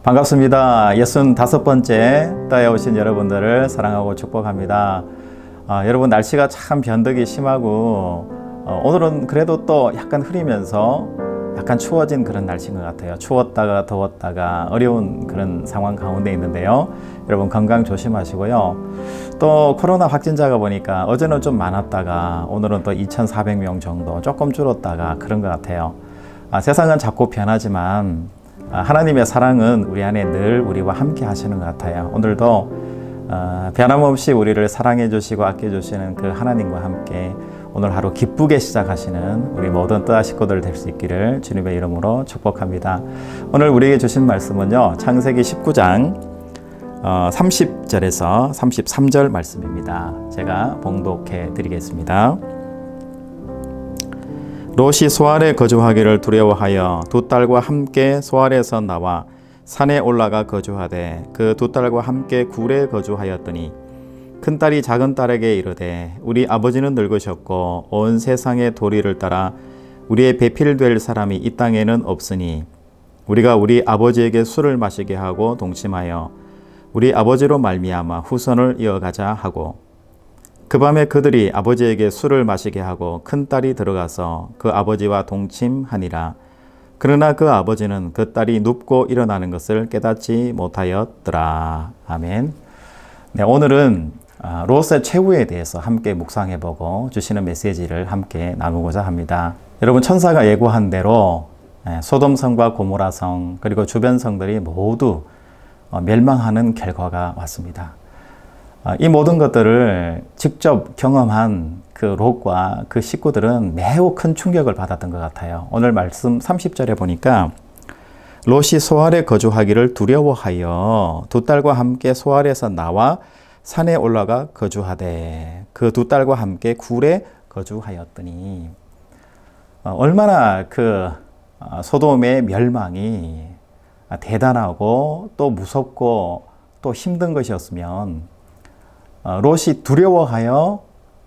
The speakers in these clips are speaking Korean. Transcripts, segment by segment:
반갑습니다. 65번째 따에 오신 여러분들을 사랑하고 축복합니다. 여러분 날씨가 참 변덕이 심하고 오늘은 그래도 또 약간 흐리면서 약간 추워진 그런 날씨인 것 같아요. 추웠다가 더웠다가 어려운 그런 상황 가운데 있는데요. 여러분 건강 조심하시고요. 또 코로나 확진자가 보니까 어제는 좀 많았다가 오늘은 또 2,400명 정도 조금 줄었다가 그런 것 같아요. 세상은 자꾸 변하지만 하나님의 사랑은 우리 안에 늘 우리와 함께 하시는 것 같아요. 오늘도 변함없이 우리를 사랑해 주시고 아껴 주시는 그 하나님과 함께 오늘 하루 기쁘게 시작하시는 우리 모든 뜨아 식구들 될 수 있기를 주님의 이름으로 축복합니다. 오늘 우리에게 주신 말씀은요, 창세기 19장 30절에서 33절 말씀입니다. 제가 봉독해 드리겠습니다. 롯이 소알에 거주하기를 두려워하여 두 딸과 함께 소알에서 나와 산에 올라가 거주하되 그 두 딸과 함께 굴에 거주하였더니 큰딸이 작은딸에게 이르되 우리 아버지는 늙으셨고 온 세상의 도리를 따라 우리의 배필될 사람이 이 땅에는 없으니 우리가 우리 아버지에게 술을 마시게 하고 동침하여 우리 아버지로 말미암아 후손을 이어가자 하고, 그 밤에 그들이 아버지에게 술을 마시게 하고 큰딸이 들어가서 그 아버지와 동침하니라. 그러나 그 아버지는 그 딸이 눕고 일어나는 것을 깨닫지 못하였더라. 아멘. 네, 오늘은 롯의 최후에 대해서 함께 묵상해보고 주시는 메시지를 함께 나누고자 합니다. 여러분, 천사가 예고한 대로 소돔성과 고모라성 그리고 주변 성들이 모두 멸망하는 결과가 왔습니다. 이 모든 것들을 직접 경험한 그 롯과 그 식구들은 매우 큰 충격을 받았던 것 같아요. 오늘 말씀 30절에 보니까 롯이 소알에 거주하기를 두려워하여 두 딸과 함께 소알에서 나와 산에 올라가 거주하되 그 두 딸과 함께 굴에 거주하였더니, 얼마나 그 소돔의 멸망이 대단하고 또 무섭고 또 힘든 것이었으면 롯이 두려워하여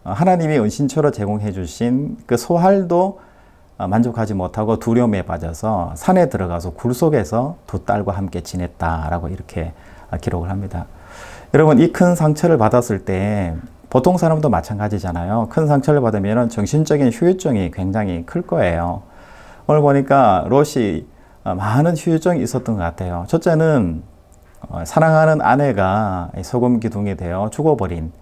하나님이 은신처로 제공해 주신 그 소알도 만족하지 못하고 두려움에 빠져서 산에 들어가서 굴 속에서 두 딸과 함께 지냈다라고 이렇게 기록을 합니다. 여러분, 이 큰 상처를 받았을 때 보통 사람도 마찬가지잖아요. 큰 상처를 받으면 정신적인 후유증이 굉장히 클 거예요. 오늘 보니까 롯이 많은 후유증이 있었던 것 같아요. 첫째는 사랑하는 아내가 소금 기둥이 되어 죽어버린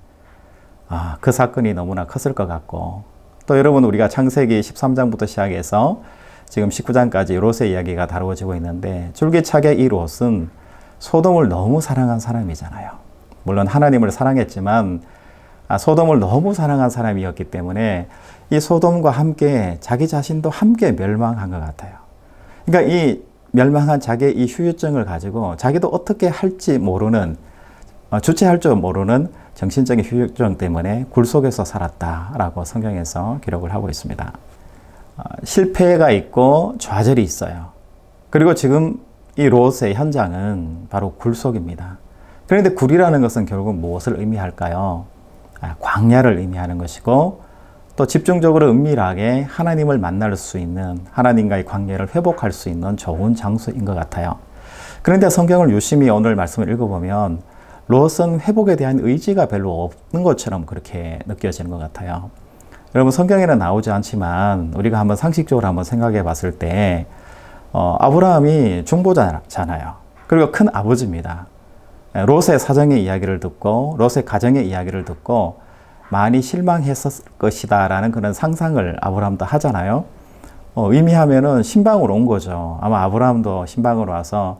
그 사건이 너무나 컸을 것 같고, 또 여러분, 우리가 창세기 13장부터 시작해서 지금 19장까지 롯의 이야기가 다루어지고 있는데 줄기차게 이 롯은 소돔을 너무 사랑한 사람이잖아요. 물론 하나님을 사랑했지만 소돔을 너무 사랑한 사람이었기 때문에 이 소돔과 함께 자기 자신도 함께 멸망한 것 같아요. 그러니까 이 멸망한 자기의 이 후유증을 가지고 자기도 어떻게 할지 모르는, 주체할 줄 모르는 정신적인 후유증 때문에 굴 속에서 살았다라고 성경에서 기록을 하고 있습니다. 실패가 있고 좌절이 있어요. 그리고 지금 이 롯의 현장은 바로 굴 속입니다. 그런데 굴이라는 것은 결국 무엇을 의미할까요? 광야를 의미하는 것이고, 또 집중적으로 은밀하게 하나님을 만날 수 있는, 하나님과의 관계를 회복할 수 있는 좋은 장소인 것 같아요. 그런데 성경을 유심히 오늘 말씀을 읽어보면 롯은 회복에 대한 의지가 별로 없는 것처럼 그렇게 느껴지는 것 같아요. 여러분, 성경에는 나오지 않지만 우리가 한번 상식적으로 한번 생각해 봤을 때 아브라함이 중보자잖아요. 그리고 큰 아버지입니다. 롯의 사정의 이야기를 듣고 롯의 가정의 이야기를 듣고 많이 실망했을 것이다 라는 그런 상상을 아브라함도 하잖아요. 의미하면은 신방으로 온 거죠. 아마 아브라함도 신방으로 와서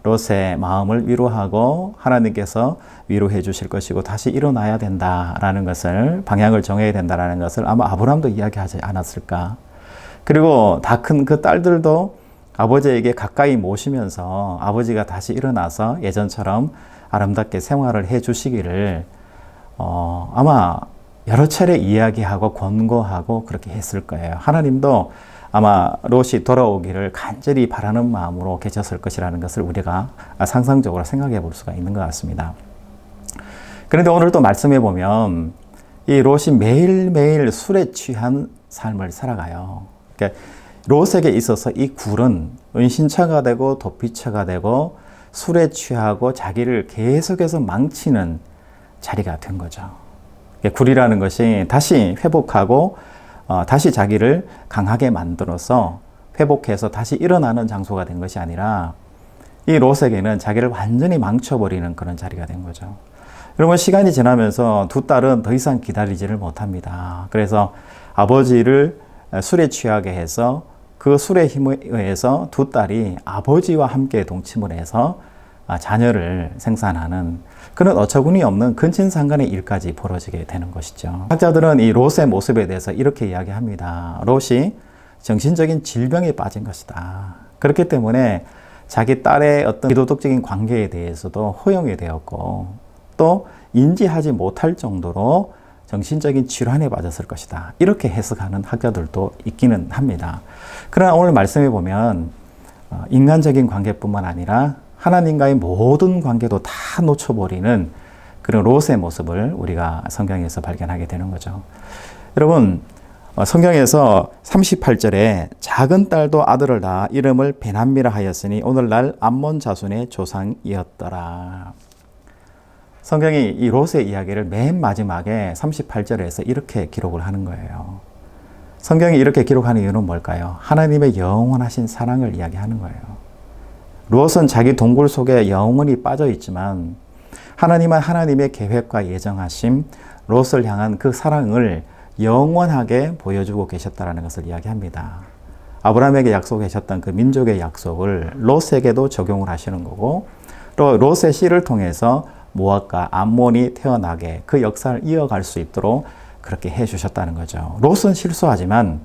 롯의 마음을 위로하고 하나님께서 위로해 주실 것이고 다시 일어나야 된다라는 것을, 방향을 정해야 된다라는 것을 아마 아브라함도 이야기하지 않았을까. 그리고 다 큰 그 딸들도 아버지에게 가까이 모시면서 아버지가 다시 일어나서 예전처럼 아름답게 생활을 해 주시기를 아마 여러 차례 이야기하고 권고하고 그렇게 했을 거예요. 하나님도 아마 롯이 돌아오기를 간절히 바라는 마음으로 계셨을 것이라는 것을 우리가 상상적으로 생각해 볼 수가 있는 것 같습니다. 그런데 오늘 또 말씀해 보면 이 롯이 매일매일 술에 취한 삶을 살아가요. 그러니까 롯에게 있어서 이 굴은 은신처가 되고 도피처가 되고 술에 취하고 자기를 계속해서 망치는 자리가 된 거죠. 굴이라는 것이 다시 회복하고 다시 자기를 강하게 만들어서 회복해서 다시 일어나는 장소가 된 것이 아니라 이 롯에게는 자기를 완전히 망쳐버리는 그런 자리가 된 거죠. 여러분, 시간이 지나면서 두 딸은 더 이상 기다리지를 못합니다. 그래서 아버지를 술에 취하게 해서 그 술의 힘에 의해서 두 딸이 아버지와 함께 동침을 해서 자녀를 생산하는 그런 어처구니 없는 근친상간의 일까지 벌어지게 되는 것이죠. 학자들은 이 롯의 모습에 대해서 이렇게 이야기합니다. 롯이 정신적인 질병에 빠진 것이다. 그렇기 때문에 자기 딸의 어떤 비도덕적인 관계에 대해서도 허용이 되었고 또 인지하지 못할 정도로 정신적인 질환에 빠졌을 것이다. 이렇게 해석하는 학자들도 있기는 합니다. 그러나 오늘 말씀해 보면 인간적인 관계뿐만 아니라 하나님과의 모든 관계도 다 놓쳐버리는 그런 롯의 모습을 우리가 성경에서 발견하게 되는 거죠. 여러분, 성경에서 38절에 작은 딸도 아들을 낳아 이름을 베남미라 하였으니 오늘날 암몬 자손의 조상이었더라. 성경이 이 롯의 이야기를 맨 마지막에 38절에서 이렇게 기록을 하는 거예요. 성경이 이렇게 기록하는 이유는 뭘까요? 하나님의 영원하신 사랑을 이야기하는 거예요. 롯은 자기 동굴 속에 영원히 빠져 있지만 하나님은 하나님의 계획과 예정하심, 롯을 향한 그 사랑을 영원하게 보여주고 계셨다는 것을 이야기합니다. 아브라함에게 약속하셨던 그 민족의 약속을 롯에게도 적용을 하시는 거고 또 롯의 씨를 통해서 모압과 암몬이 태어나게 그 역사를 이어갈 수 있도록 그렇게 해주셨다는 거죠. 롯은 실수하지만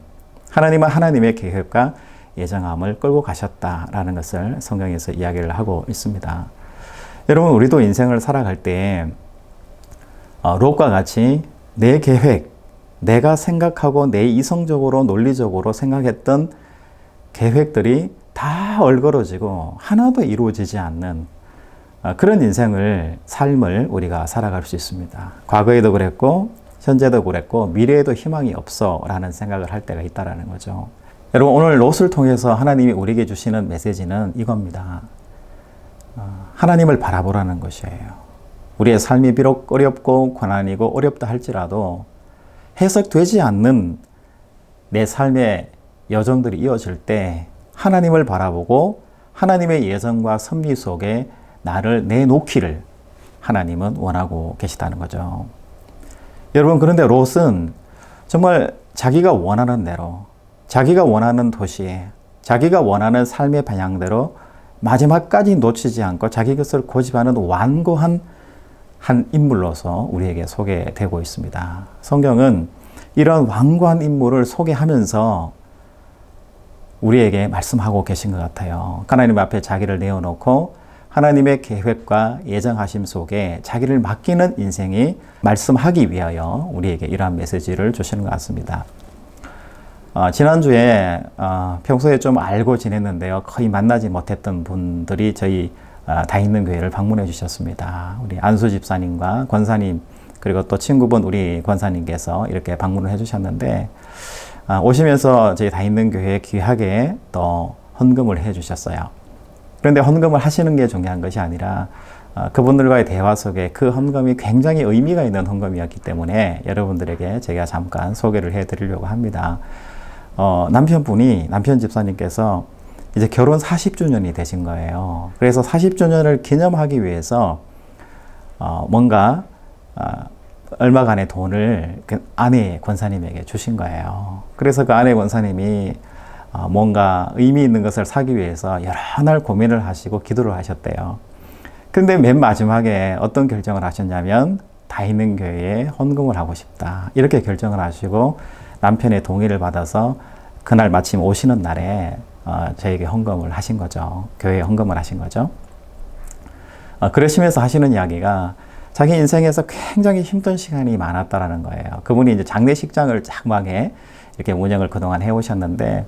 하나님은 하나님의 계획과 예정함을 끌고 가셨다라는 것을 성경에서 이야기를 하고 있습니다. 여러분, 우리도 인생을 살아갈 때 롯과 같이 내 계획, 내가 생각하고 내 이성적으로 논리적으로 생각했던 계획들이 다 얼그러지고 하나도 이루어지지 않는 그런 인생을, 삶을 우리가 살아갈 수 있습니다. 과거에도 그랬고 현재도 그랬고 미래에도 희망이 없어 라는 생각을 할 때가 있다는 거죠. 여러분, 오늘 롯을 통해서 하나님이 우리에게 주시는 메시지는 이겁니다. 하나님을 바라보라는 것이에요. 우리의 삶이 비록 어렵고 고난이고 어렵다 할지라도 해석되지 않는 내 삶의 여정들이 이어질 때 하나님을 바라보고 하나님의 예정과 섭리 속에 나를 내놓기를 하나님은 원하고 계시다는 거죠. 여러분, 그런데 롯은 정말 자기가 원하는 대로, 자기가 원하는 도시에, 자기가 원하는 삶의 방향대로 마지막까지 놓치지 않고 자기 것을 고집하는 완고한 한 인물로서 우리에게 소개되고 있습니다. 성경은 이런 완고한 인물을 소개하면서 우리에게 말씀하고 계신 것 같아요. 하나님 앞에 자기를 내어놓고 하나님의 계획과 예정하심 속에 자기를 맡기는 인생이 말씀하기 위하여 우리에게 이러한 메시지를 주시는 것 같습니다. 지난주에 평소에 좀 알고 지냈는데요. 거의 만나지 못했던 분들이 저희 다있는 교회를 방문해 주셨습니다. 우리 안수 집사님과 권사님, 그리고 또 친구분 우리 권사님께서 이렇게 방문을 해 주셨는데 오시면서 저희 다있는 교회에 귀하게 또 헌금을 해 주셨어요. 그런데 헌금을 하시는 게 중요한 것이 아니라 그분들과의 대화 속에 그 헌금이 굉장히 의미가 있는 헌금이었기 때문에 여러분들에게 제가 잠깐 소개를 해 드리려고 합니다. 남편 집사님께서 이제 결혼 40주년이 되신 거예요. 그래서 40주년을 기념하기 위해서 뭔가 얼마간의 돈을 그 아내 권사님에게 주신 거예요. 그래서 그 아내 권사님이 뭔가 의미 있는 것을 사기 위해서 여러 날 고민을 하시고 기도를 하셨대요. 그런데 맨 마지막에 어떤 결정을 하셨냐면 다있는 교회에 헌금을 하고 싶다, 이렇게 결정을 하시고 남편의 동의를 받아서 그날 마침 오시는 날에 저에게 헌금을 하신 거죠. 교회에 헌금을 하신 거죠. 그러시면서 하시는 이야기가 자기 인생에서 굉장히 힘든 시간이 많았다라는 거예요. 그분이 이제 장례식장을 쫙막에 이렇게 운영을 그동안 해오셨는데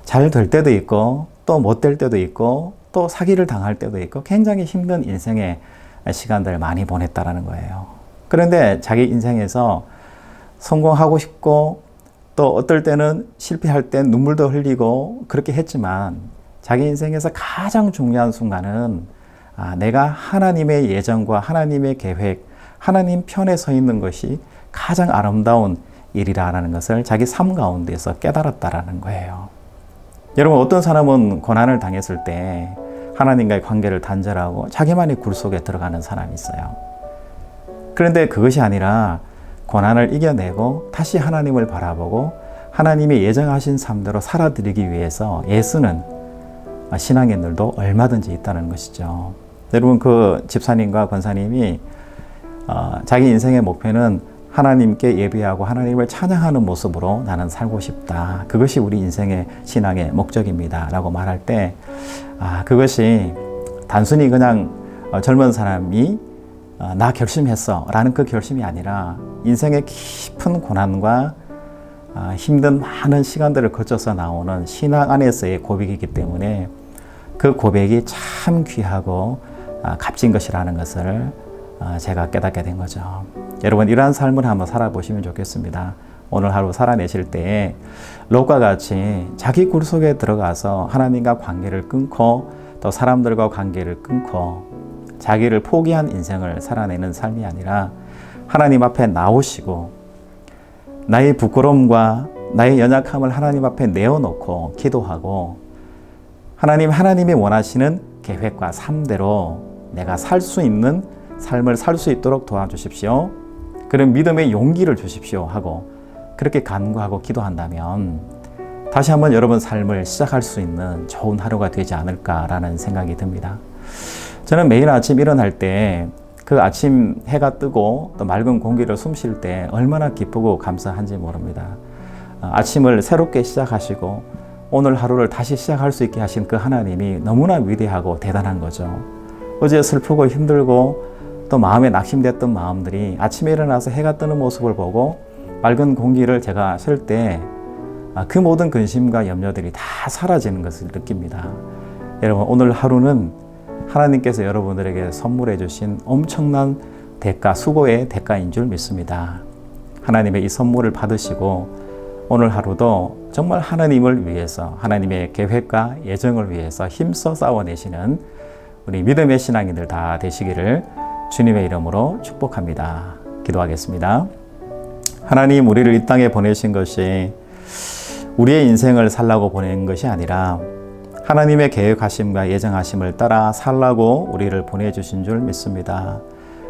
잘 될 때도 있고 또 못 될 때도 있고 또 사기를 당할 때도 있고 굉장히 힘든 인생의 시간들을 많이 보냈다라는 거예요. 그런데 자기 인생에서 성공하고 싶고 또 어떨 때는 실패할 땐 눈물도 흘리고 그렇게 했지만 자기 인생에서 가장 중요한 순간은 내가 하나님의 예정과 하나님의 계획, 하나님 편에 서 있는 것이 가장 아름다운 일이라는 것을 자기 삶 가운데서 깨달았다라는 거예요. 여러분, 어떤 사람은 고난을 당했을 때 하나님과의 관계를 단절하고 자기만의 굴 속에 들어가는 사람이 있어요. 그런데 그것이 아니라 고난을 이겨내고 다시 하나님을 바라보고 하나님이 예정하신 삶대로 살아드리기 위해서 애쓰는 신앙의 늘도 얼마든지 있다는 것이죠. 여러분, 그 집사님과 권사님이 자기 인생의 목표는 하나님께 예배하고 하나님을 찬양하는 모습으로 나는 살고 싶다. 그것이 우리 인생의 신앙의 목적입니다. 라고 말할 때 그것이 단순히 그냥 젊은 사람이 나 결심했어 라는 그 결심이 아니라 인생의 깊은 고난과 힘든 많은 시간들을 거쳐서 나오는 신앙 안에서의 고백이기 때문에 그 고백이 참 귀하고 값진 것이라는 것을 제가 깨닫게 된 거죠. 여러분, 이러한 삶을 한번 살아보시면 좋겠습니다. 오늘 하루 살아내실 때에 롯과 같이 자기 굴 속에 들어가서 하나님과 관계를 끊고 또 사람들과 관계를 끊고 자기를 포기한 인생을 살아내는 삶이 아니라 하나님 앞에 나오시고 나의 부끄러움과 나의 연약함을 하나님 앞에 내어놓고 기도하고 하나님이 원하시는 계획과 삶대로 내가 살 수 있는 삶을 살 수 있도록 도와주십시오. 그런 믿음의 용기를 주십시오 하고 그렇게 간구하고 기도한다면 다시 한번 여러분 삶을 시작할 수 있는 좋은 하루가 되지 않을까라는 생각이 듭니다. 저는 매일 아침 일어날 때 그 아침 해가 뜨고 또 맑은 공기를 숨쉴 때 얼마나 기쁘고 감사한지 모릅니다. 아침을 새롭게 시작하시고 오늘 하루를 다시 시작할 수 있게 하신 그 하나님이 너무나 위대하고 대단한 거죠. 어제 슬프고 힘들고 또 마음에 낙심됐던 마음들이 아침에 일어나서 해가 뜨는 모습을 보고 맑은 공기를 제가 쉴 때 그 모든 근심과 염려들이 다 사라지는 것을 느낍니다. 여러분, 오늘 하루는 하나님께서 여러분들에게 선물해 주신 엄청난 대가, 수고의 대가인 줄 믿습니다. 하나님의 이 선물을 받으시고 오늘 하루도 정말 하나님을 위해서 하나님의 계획과 예정을 위해서 힘써 싸워내시는 우리 믿음의 신앙인들 다 되시기를 주님의 이름으로 축복합니다. 기도하겠습니다. 하나님, 우리를 이 땅에 보내신 것이 우리의 인생을 살라고 보낸 것이 아니라 하나님의 계획하심과 예정하심을 따라 살라고 우리를 보내주신 줄 믿습니다.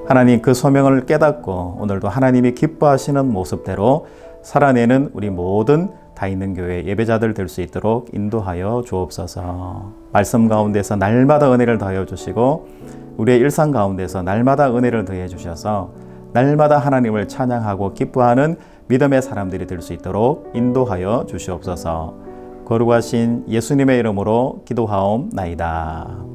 하나님, 그 소명을 깨닫고 오늘도 하나님이 기뻐하시는 모습대로 살아내는 우리 모든 다있는 교회 예배자들 될 수 있도록 인도하여 주옵소서. 말씀 가운데서 날마다 은혜를 더하여 주시고 우리의 일상 가운데서 날마다 은혜를 더해 주셔서 날마다 하나님을 찬양하고 기뻐하는 믿음의 사람들이 될 수 있도록 인도하여 주시옵소서. 거룩하신 예수님의 이름으로 기도하옵나이다.